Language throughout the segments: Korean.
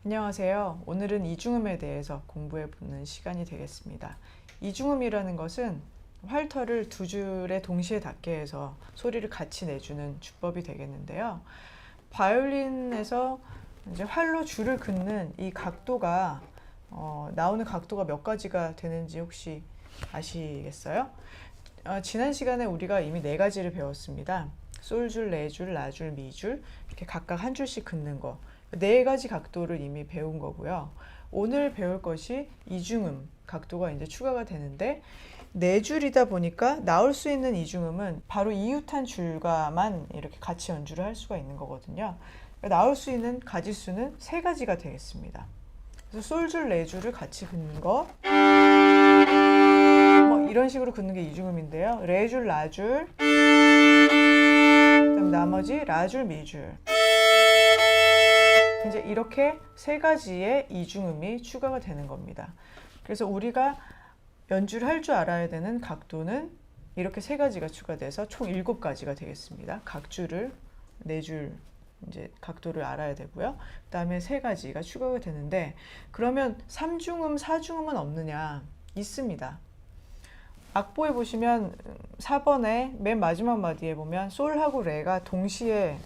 안녕하세요. 오늘은 이중음에 대해서 공부해 보는 시간이 되겠습니다. 이중음이라는 것은 활터를 두 줄에 동시에 닿게 해서 소리를 같이 내주는 주법이 되겠는데요. 바이올린에서 이제 활로 줄을 긋는 이 각도가 나오는 각도가 몇 가지가 되는지 혹시 아시겠어요? 지난 시간에 우리가 이미 네 가지를 배웠습니다. 솔줄, 레줄, 라줄, 미줄 이렇게 각각 한 줄씩 긋는 거. 네 가지 각도를 이미 배운 거고요. 오늘 배울 것이 이중음 각도가 이제 추가가 되는데 네 줄이다 보니까 나올 수 있는 이중음은 바로 이웃한 줄과만 이렇게 같이 연주를 할 수가 있는 거거든요. 나올 수 있는 가지수는 세 가지가 되겠습니다. 그래서 솔줄, 레줄을 같이 긋는 거, 뭐 이런 식으로 긋는 게 이중음인데요. 레줄, 라줄, 그다음 나머지 라줄, 미줄. 이제 이렇게 세 가지의 이중음이 추가가 되는 겁니다. 그래서 우리가 연주를 할 줄 알아야 되는 각도는 이렇게 세 가지가 추가돼서 총 7가지가 되겠습니다. 각 줄을 네 줄 이제 각도를 알아야 되고요. 그다음에 세 가지가 추가가 되는데 그러면 3중음, 4중음은 없느냐? 있습니다. 악보에 보시면 4번에 맨 마지막 마디에 보면 솔하고 레가 동시에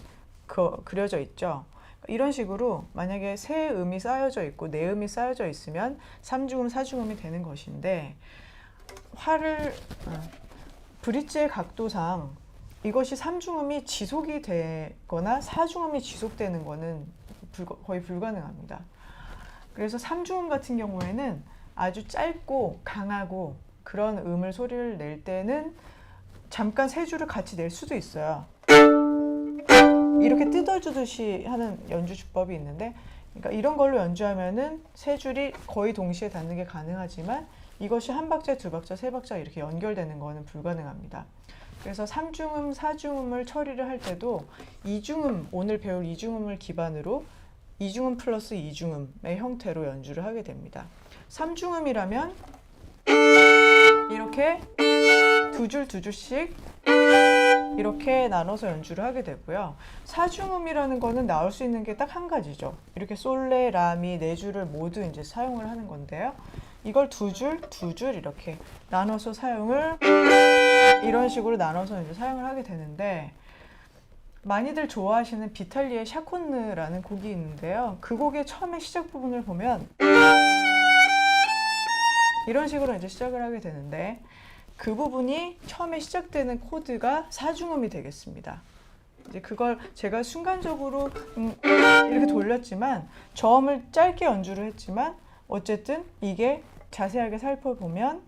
그려져 있죠. 이런 식으로 만약에 세 음이 쌓여져 있고 네 음이 쌓여져 있으면 3중음, 4중음이 되는 것인데 브릿지의 각도상 이것이 3중음이 지속이 되거나 4중음이 지속되는 것은 거의 불가능합니다. 그래서 3중음 같은 경우에는 아주 짧고 강하고 그런 소리를 낼 때는 잠깐 세 줄을 같이 낼 수도 있어요. 이렇게 뜯어주듯이 하는 연주 주법이 있는데, 그러니까 이런 걸로 연주하면은 세 줄이 거의 동시에 닿는 게 가능하지만 이것이 한 박자, 두 박자, 세 박자 이렇게 연결되는 거는 불가능합니다. 그래서 3중음, 4중음을 처리를 할 때도 이중음, 오늘 배울 이중음을 기반으로 이중음 플러스 이중음의 형태로 연주를 하게 됩니다. 3중음이라면 이렇게 두 줄 두 줄씩 이렇게 나눠서 연주를 하게 되고요. 4중음이라는 거는 나올 수 있는 게 딱 한 가지죠. 이렇게 솔레, 라미 네 줄을 모두 이제 사용을 하는 건데요. 이걸 두 줄 이렇게 나눠서 사용을 이런 식으로 나눠서 이제 사용을 하게 되는데 많이들 좋아하시는 비탈리의 샤콘느라는 곡이 있는데요. 그 곡의 처음에 시작 부분을 보면 이런 식으로 이제 시작을 하게 되는데 그 부분이 처음에 시작되는 코드가 4중음이 되겠습니다. 이제 그걸 제가 순간적으로 이렇게 돌렸지만 저음을 짧게 연주를 했지만 어쨌든 이게 자세하게 살펴보면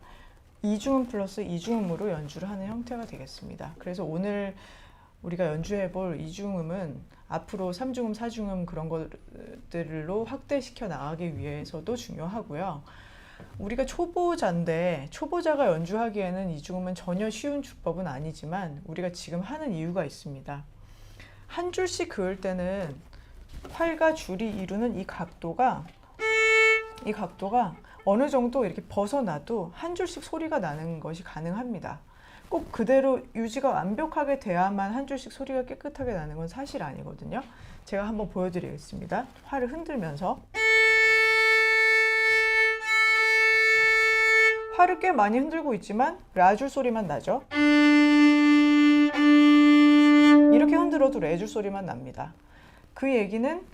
2중음 플러스 2중음으로 연주를 하는 형태가 되겠습니다. 그래서 오늘 우리가 연주해 볼 2중음은 앞으로 3중음, 4중음 그런 것들로 확대시켜 나가기 위해서도 중요하고요. 우리가 초보자인데 초보자가 연주하기에는 이중음은 전혀 쉬운 주법은 아니지만 우리가 지금 하는 이유가 있습니다. 한 줄씩 그을 때는 활과 줄이 이루는 이 각도가 어느 정도 이렇게 벗어나도 한 줄씩 소리가 나는 것이 가능합니다. 꼭 그대로 유지가 완벽하게 돼야만 한 줄씩 소리가 깨끗하게 나는 건 사실 아니거든요. 제가 한번 보여드리겠습니다. 활을 흔들면서 활을 꽤 많이 흔들고 있지만 라줄 소리만 나죠. 이렇게 흔들어도 레줄 소리만 납니다. 그 얘기는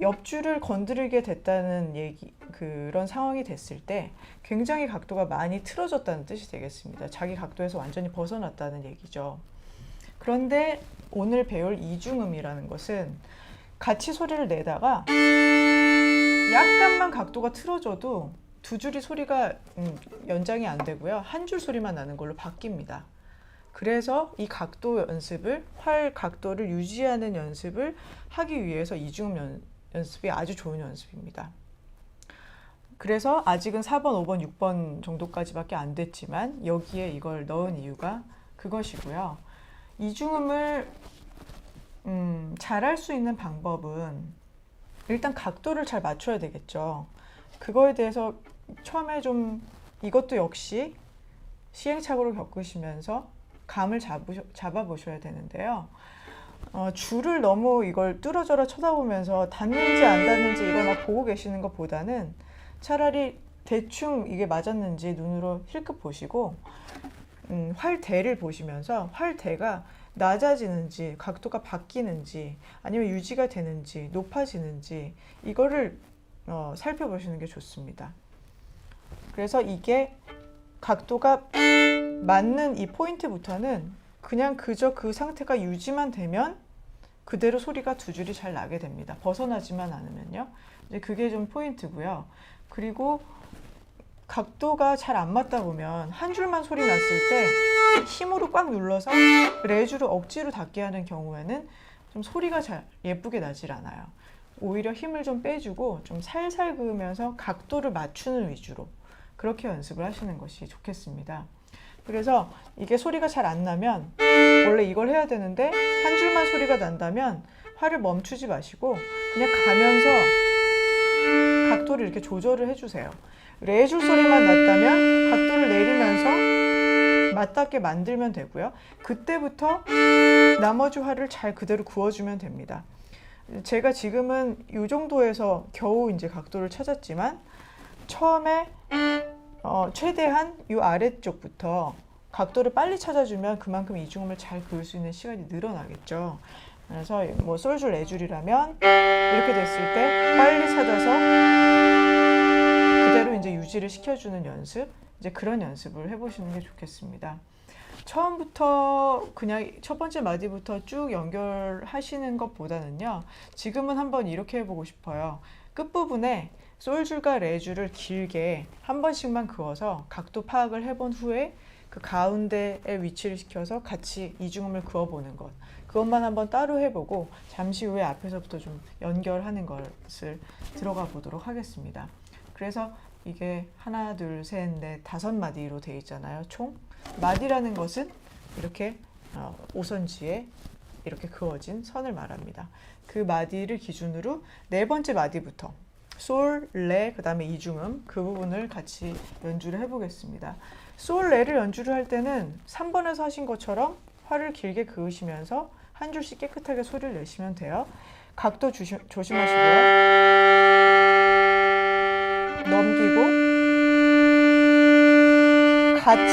옆줄을 건드리게 됐다는 그런 상황이 됐을 때 굉장히 각도가 많이 틀어졌다는 뜻이 되겠습니다. 자기 각도에서 완전히 벗어났다는 얘기죠. 그런데 오늘 배울 이중음이라는 것은 같이 소리를 내다가 약간만 각도가 틀어져도 두 줄이 소리가 연장이 안 되고요. 한 줄 소리만 나는 걸로 바뀝니다. 그래서 이 각도 연습을, 활 각도를 유지하는 연습을 하기 위해서 이중음 연습이 아주 좋은 연습입니다. 그래서 아직은 4번, 5번, 6번 정도까지밖에 안 됐지만 여기에 이걸 넣은 이유가 그것이고요. 이중음을 잘할 수 있는 방법은 일단 각도를 잘 맞춰야 되겠죠. 그거에 대해서 처음에 좀 이것도 역시 시행착오를 겪으시면서 감을 잡아보셔야 되는데요. 줄을 너무 이걸 뚫어져라 쳐다보면서 닿는지 안 닿는지 이걸 막 보고 계시는 것보다는 차라리 대충 이게 맞았는지 눈으로 힐끗 보시고 활대를 보시면서 활대가 낮아지는지 각도가 바뀌는지 아니면 유지가 되는지 높아지는지 이거를 살펴보시는 게 좋습니다. 그래서 이게 각도가 맞는 이 포인트부터는 그냥 그저 그 상태가 유지만 되면 그대로 소리가 두 줄이 잘 나게 됩니다. 벗어나지만 않으면요. 이제 그게 좀 포인트고요. 그리고 각도가 잘 안 맞다 보면 한 줄만 소리 났을 때 힘으로 꽉 눌러서 레줄을 억지로 닿게 하는 경우에는 좀 소리가 잘 예쁘게 나질 않아요. 오히려 힘을 좀 빼주고 좀 살살 그으면서 각도를 맞추는 위주로 그렇게 연습을 하시는 것이 좋겠습니다. 그래서 이게 소리가 잘 안 나면 원래 이걸 해야 되는데 한 줄만 소리가 난다면 활을 멈추지 마시고 그냥 가면서 각도를 이렇게 조절을 해주세요. 레줄 소리만 났다면 각도를 내리면서 맞닿게 만들면 되고요. 그때부터 나머지 활을 잘 그대로 그어주면 됩니다. 제가 지금은 이 정도에서 겨우 이제 각도를 찾았지만 처음에 최대한 이 아래쪽부터 각도를 빨리 찾아주면 그만큼 이중음을 잘 그을 수 있는 시간이 늘어나겠죠. 그래서 뭐 솔줄 레줄이라면 이렇게 됐을 때 빨리 찾아서 그대로 이제 유지를 시켜주는 연습, 이제 그런 연습을 해보시는 게 좋겠습니다. 처음부터 그냥 첫 번째 마디부터 쭉 연결하시는 것보다는요, 지금은 한번 이렇게 해보고 싶어요. 끝부분에 솔줄과 레줄을 길게 한 번씩만 그어서 각도 파악을 해본 후에 그 가운데에 위치를 시켜서 같이 이중음을 그어보는 것. 그것만 한번 따로 해보고 잠시 후에 앞에서부터 좀 연결하는 것을 들어가 보도록 하겠습니다. 그래서 이게 하나, 둘, 셋, 넷, 5마디로 되어 있잖아요. 총. 마디라는 것은 이렇게 5선지에 이렇게 그어진 선을 말합니다. 그 마디를 기준으로 네 번째 마디부터 솔, 레, 그 다음에 이중음 그 부분을 같이 연주를 해보겠습니다. 솔, 레를 연주를 할 때는 3번에서 하신 것처럼 활을 길게 그으시면서 한 줄씩 깨끗하게 소리를 내시면 돼요. 각도 조심하시고요. 넘기고 같이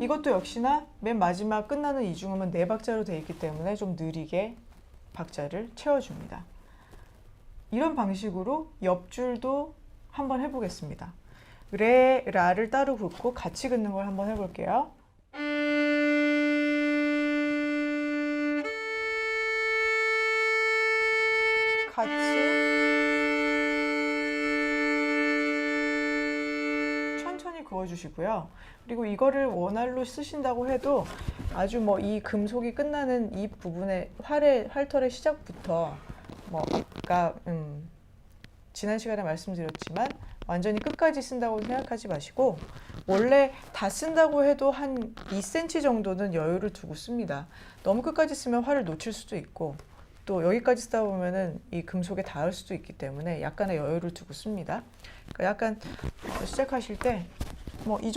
이것도 역시나 맨 마지막 끝나는 이중음은 4박자로 되어 있기 때문에 좀 느리게 박자를 채워줍니다. 이런 방식으로 옆줄도 한번 해보겠습니다. 레, 라를 따로 긋고 같이 긋는 걸 한번 해볼게요. 같이 천천히 그어주시고요. 그리고 이거를 원활로 쓰신다고 해도 아주 뭐 이 금속이 끝나는 이 부분의 활털의 시작부터 뭐 아까 지난 시간에 말씀드렸지만 완전히 끝까지 쓴다고 생각하지 마시고 원래 다 쓴다고 해도 한 2cm 정도는 여유를 두고 씁니다. 너무 끝까지 쓰면 활을 놓칠 수도 있고 또 여기까지 쓰다 보면은 이 금속에 닿을 수도 있기 때문에 약간의 여유를 두고 씁니다. 그러니까 약간 시작하실 때 뭐 이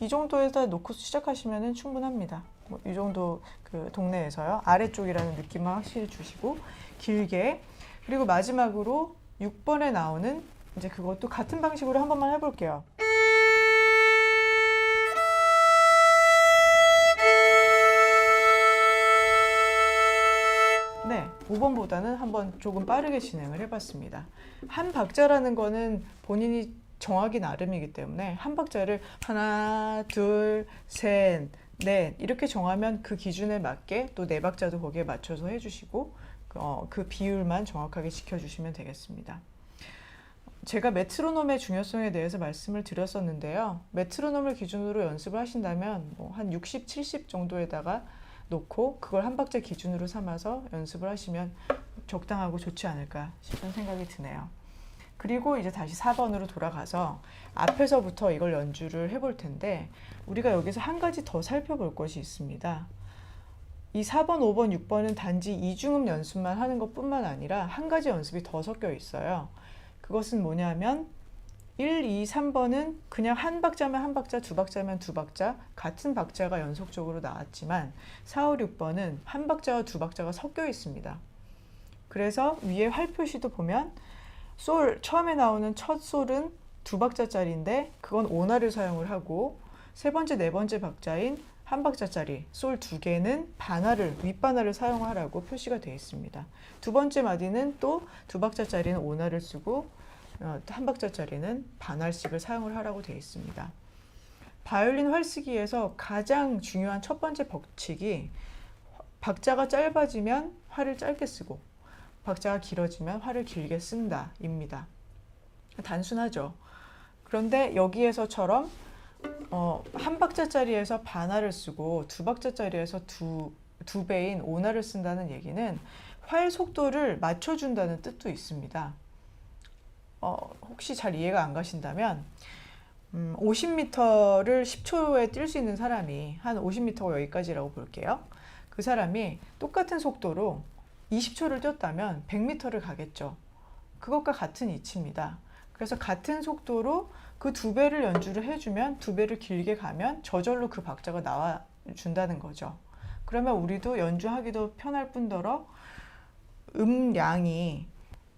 정도에다 놓고 시작하시면은 충분합니다. 뭐 이 정도 그 동네에서요. 아래쪽이라는 느낌만 확실히 주시고 길게 그리고 마지막으로 6번에 나오는 이제 그것도 같은 방식으로 한 번만 해볼게요. 네, 5번보다는 한번 조금 빠르게 진행을 해봤습니다. 한 박자라는 거는 본인이 정하기 나름이기 때문에 한 박자를 하나, 둘, 셋, 넷 이렇게 정하면 그 기준에 맞게 또 4박자도 거기에 맞춰서 해주시고 그 비율만 정확하게 지켜주시면 되겠습니다. 제가 메트로놈의 중요성에 대해서 말씀을 드렸었는데요. 메트로놈을 기준으로 연습을 하신다면 뭐 한 60, 70 정도에다가 놓고 그걸 한 박자 기준으로 삼아서 연습을 하시면 적당하고 좋지 않을까 싶은 생각이 드네요. 그리고 이제 다시 4번으로 돌아가서 앞에서부터 이걸 연주를 해볼 텐데 우리가 여기서 한 가지 더 살펴볼 것이 있습니다. 이 4번, 5번, 6번은 단지 이중음 연습만 하는 것뿐만 아니라 한 가지 연습이 더 섞여 있어요. 그것은 뭐냐면 1, 2, 3번은 그냥 한 박자면 한 박자, 두 박자면 두 박자, 같은 박자가 연속적으로 나왔지만 4, 5, 6번은 한 박자와 두 박자가 섞여 있습니다. 그래서 위에 활 표시도 보면 솔, 처음에 나오는 첫 솔은 두 박자짜리인데 그건 오나를 사용을 하고 세 번째, 네 번째 박자인 한 박자짜리 솔 두 개는 반화를, 윗반화를 사용하라고 표시가 되어 있습니다. 두 번째 마디는 또 두 박자짜리는 오나를 쓰고 한 박자짜리는 반할식을 사용을 하라고 되어 있습니다. 바이올린 활쓰기에서 가장 중요한 첫 번째 법칙이 박자가 짧아지면 활을 짧게 쓰고 박자가 길어지면 활을 길게 쓴다 입니다. 단순하죠. 그런데 여기에서처럼 한 박자짜리에서 반화를 쓰고 두 박자짜리에서 두 배인 오나를 쓴다는 얘기는 활 속도를 맞춰준다는 뜻도 있습니다. 혹시 잘 이해가 안 가신다면 50m를 10초에 뛸 수 있는 사람이 한 50m가 여기까지라고 볼게요. 그 사람이 똑같은 속도로 20초를 뛰었다면 100m를 가겠죠. 그것과 같은 이치입니다. 그래서 같은 속도로 그 두 배를 연주를 해주면 두 배를 길게 가면 저절로 그 박자가 나와준다는 거죠. 그러면 우리도 연주하기도 편할 뿐더러 음량이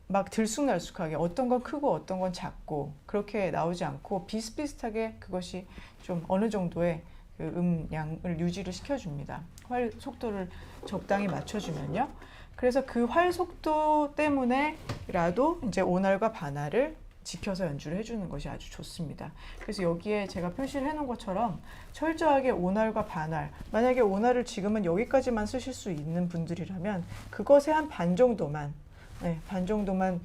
막 들쑥날쑥하게 어떤 건 크고 어떤 건 작고 그렇게 나오지 않고 비슷비슷하게 그것이 좀 어느 정도의 그 음량을 유지를 시켜줍니다. 활 속도를 적당히 맞춰주면요. 그래서 그 활 속도 때문에라도 이제 오날과 반할을 지켜서 연주를 해주는 것이 아주 좋습니다. 그래서 여기에 제가 표시를 해놓은 것처럼 철저하게 오날과 반할, 만약에 오날을 지금은 여기까지만 쓰실 수 있는 분들이라면 그것의 한 반 정도만 반 정도만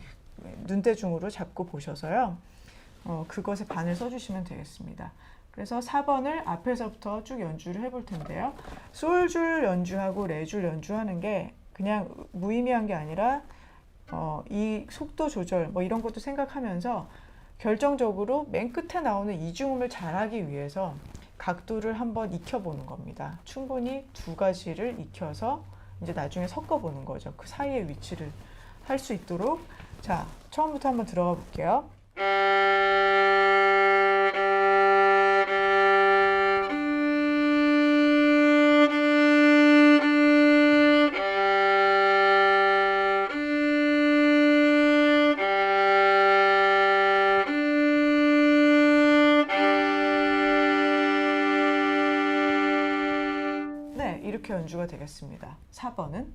눈대중으로 잡고 보셔서요. 그것의 반을 써주시면 되겠습니다. 그래서 4번을 앞에서부터 쭉 연주를 해볼 텐데요. 솔줄 연주하고 레줄 연주하는 게 그냥 무의미한 게 아니라 이 속도 조절 뭐 이런 것도 생각하면서 결정적으로 맨 끝에 나오는 이중음을 잘하기 위해서 각도를 한번 익혀보는 겁니다. 충분히 두 가지를 익혀서 이제 나중에 섞어보는 거죠. 그 사이의 위치를 할 수 있도록. 자, 처음부터 한번 들어가 볼게요. 네, 이렇게 연주가 되겠습니다. 4번은.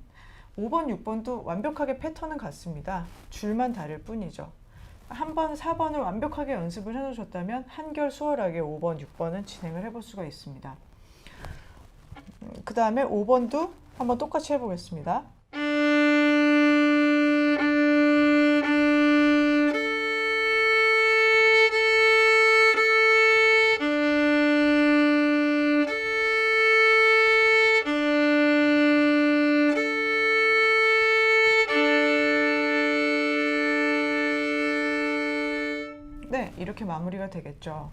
5번, 6번도 완벽하게 패턴은 같습니다. 줄만 다를 뿐이죠. 한번 4번을 완벽하게 연습을 해놓으셨다면 한결 수월하게 5번, 6번은 진행을 해볼 수가 있습니다. 그 다음에 5번도 한번 똑같이 해보겠습니다. 네, 이렇게 마무리가 되겠죠.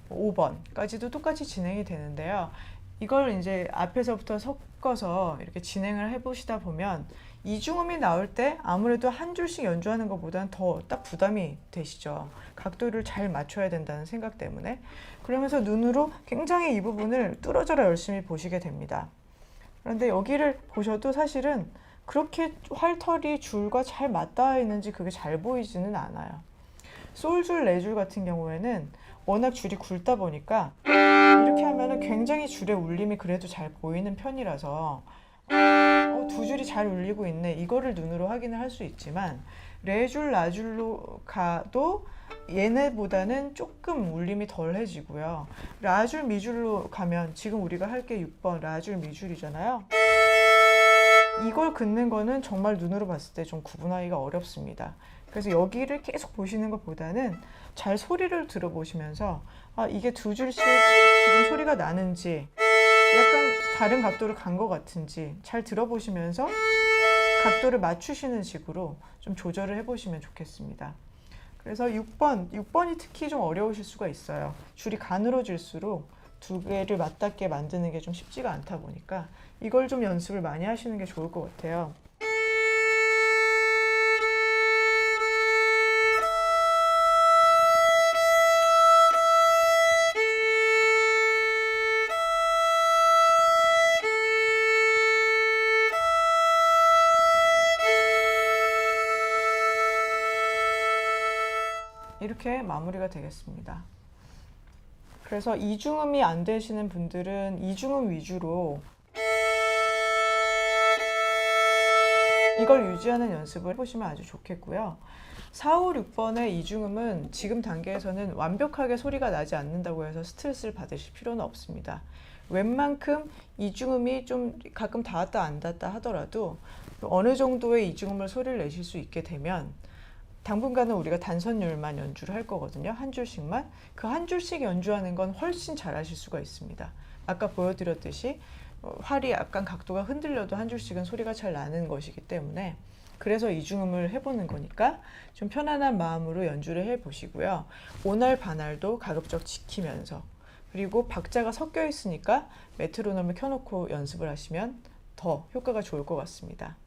5번까지도 똑같이 진행이 되는데요. 이걸 이제 앞에서부터 섞어서 이렇게 진행을 해보시다 보면 이중음이 나올 때 아무래도 한 줄씩 연주하는 것보다는 더 딱 부담이 되시죠. 각도를 잘 맞춰야 된다는 생각 때문에. 그러면서 눈으로 굉장히 이 부분을 뚫어져라 열심히 보시게 됩니다. 그런데 여기를 보셔도 사실은 그렇게 활털이 줄과 잘 맞닿아 있는지 그게 잘 보이지는 않아요. 솔줄, 레줄 같은 경우에는 워낙 줄이 굵다 보니까 이렇게 하면은 굉장히 줄의 울림이 그래도 잘 보이는 편이라서 두 줄이 잘 울리고 있네 이거를 눈으로 확인을 할 수 있지만 레줄, 라줄로 가도 얘네보다는 조금 울림이 덜해지고요. 라줄, 미줄로 가면 지금 우리가 할 게 6번 라줄, 미줄이잖아요. 이걸 긋는 거는 정말 눈으로 봤을 때 좀 구분하기가 어렵습니다. 그래서 여기를 계속 보시는 것보다는 잘 소리를 들어보시면서 이게 두 줄씩 지금 소리가 나는지 약간 다른 각도를 간 것 같은지 잘 들어보시면서 각도를 맞추시는 식으로 좀 조절을 해보시면 좋겠습니다. 그래서 6번이 특히 좀 어려우실 수가 있어요. 줄이 가늘어질수록 두 개를 맞닿게 만드는 게 좀 쉽지가 않다 보니까 이걸 좀 연습을 많이 하시는 게 좋을 것 같아요. 이렇게 마무리가 되겠습니다. 그래서 이중음이 안 되시는 분들은 이중음 위주로 이걸 유지하는 연습을 해보시면 아주 좋겠고요. 4, 5, 6번의 이중음은 지금 단계에서는 완벽하게 소리가 나지 않는다고 해서 스트레스를 받으실 필요는 없습니다. 웬만큼 이중음이 좀 가끔 닿았다 안 닿았다 하더라도 어느 정도의 이중음을 소리를 내실 수 있게 되면 당분간은 우리가 단선율만 연주를 할 거거든요. 한 줄씩만. 그 한 줄씩 연주하는 건 훨씬 잘하실 수가 있습니다. 아까 보여드렸듯이 활이 약간 각도가 흔들려도 한 줄씩은 소리가 잘 나는 것이기 때문에 그래서 이중음을 해보는 거니까 좀 편안한 마음으로 연주를 해보시고요. 오날 반알도 가급적 지키면서 그리고 박자가 섞여 있으니까 메트로놈을 켜놓고 연습을 하시면 더 효과가 좋을 것 같습니다.